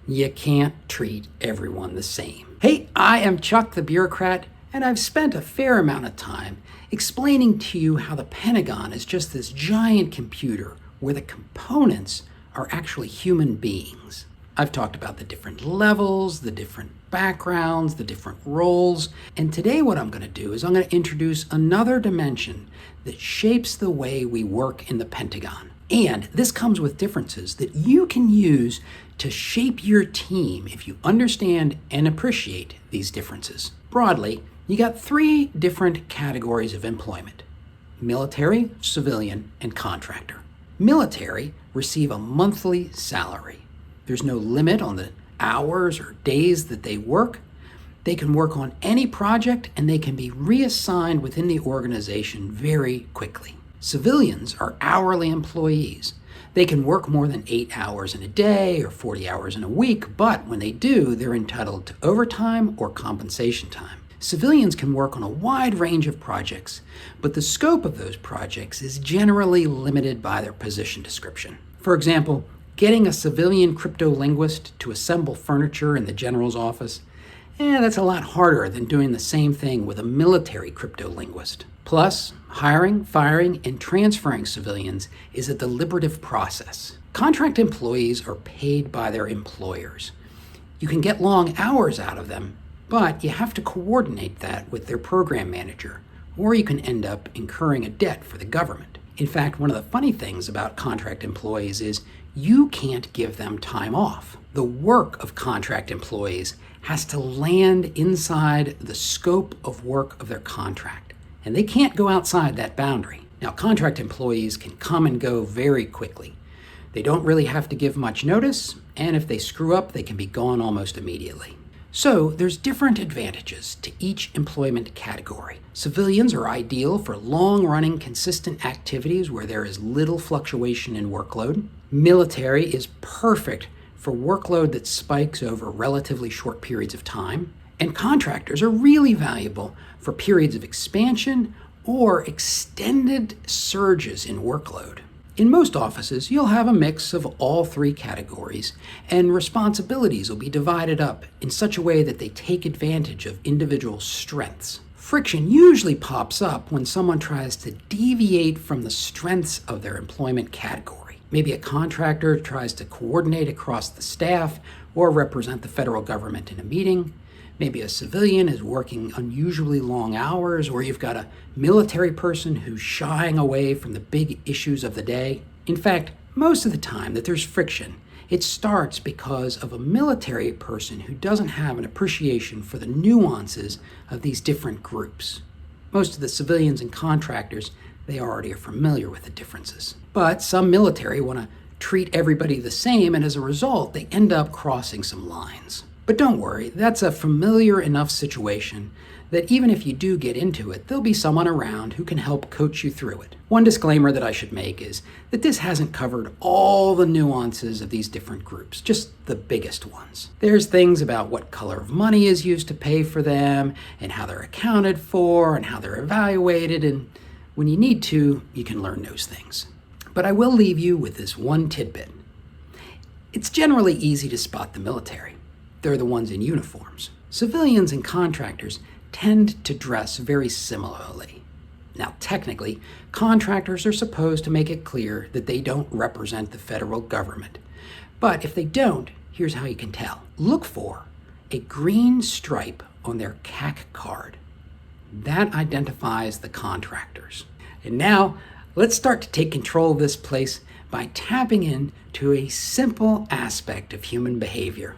You can't treat everyone the same. Hey, I am Chuck the Bureaucrat, and I've spent a fair amount of time explaining to you how the Pentagon is just this giant computer where the components are actually human beings. I've talked about the different levels, the different backgrounds, the different roles, and today what I'm going to do is I'm going to introduce another dimension that shapes the way we work in the Pentagon. And this comes with differences that you can use to shape your team if you understand and appreciate these differences. Broadly, you got three different categories of employment: military, civilian, and contractor. Military receive a monthly salary. There's no limit on the hours or days that they work. They can work on any project and they can be reassigned within the organization very quickly. Civilians are hourly employees. They can work more than 8 hours in a day or 40 hours in a week, but when they do, they're entitled to overtime or compensation time. Civilians can work on a wide range of projects, but the scope of those projects is generally limited by their position description. For example, getting a civilian cryptolinguist to assemble furniture in the general's office, that's a lot harder than doing the same thing with a military cryptolinguist. Plus, hiring, firing, and transferring civilians is a deliberative process. Contract employees are paid by their employers. You can get long hours out of them, but you have to coordinate that with their program manager, or you can end up incurring a debt for the government. In fact, one of the funny things about contract employees is you can't give them time off. The work of contract employees has to land inside the scope of work of their contract, and they can't go outside that boundary. Now, contract employees can come and go very quickly. They don't really have to give much notice, and if they screw up, they can be gone almost immediately. So there's different advantages to each employment category. Civilians are ideal for long-running, consistent activities where there is little fluctuation in workload. Military is perfect for workload that spikes over relatively short periods of time. And contractors are really valuable for periods of expansion or extended surges in workload. In most offices, you'll have a mix of all three categories, and responsibilities will be divided up in such a way that they take advantage of individual strengths. Friction usually pops up when someone tries to deviate from the strengths of their employment category. Maybe a contractor tries to coordinate across the staff or represent the federal government in a meeting. Maybe a civilian is working unusually long hours, or you've got a military person who's shying away from the big issues of the day. In fact, most of the time that there's friction, it starts because of a military person who doesn't have an appreciation for the nuances of these different groups. Most of the civilians and contractors, they already are familiar with the differences. But some military want to treat everybody the same, and as a result, they end up crossing some lines. But don't worry, that's a familiar enough situation that even if you do get into it, there'll be someone around who can help coach you through it. One disclaimer that I should make is that this hasn't covered all the nuances of these different groups, just the biggest ones. There's things about what color of money is used to pay for them, and how they're accounted for, and how they're evaluated, and when you need to, you can learn those things. But I will leave you with this one tidbit. It's generally easy to spot the military. They're the ones in uniforms. Civilians and contractors tend to dress very similarly. Now, technically, contractors are supposed to make it clear that they don't represent the federal government. But if they don't, here's how you can tell. Look for a green stripe on their CAC card. That identifies the contractors. And now, let's start to take control of this place by tapping into a simple aspect of human behavior.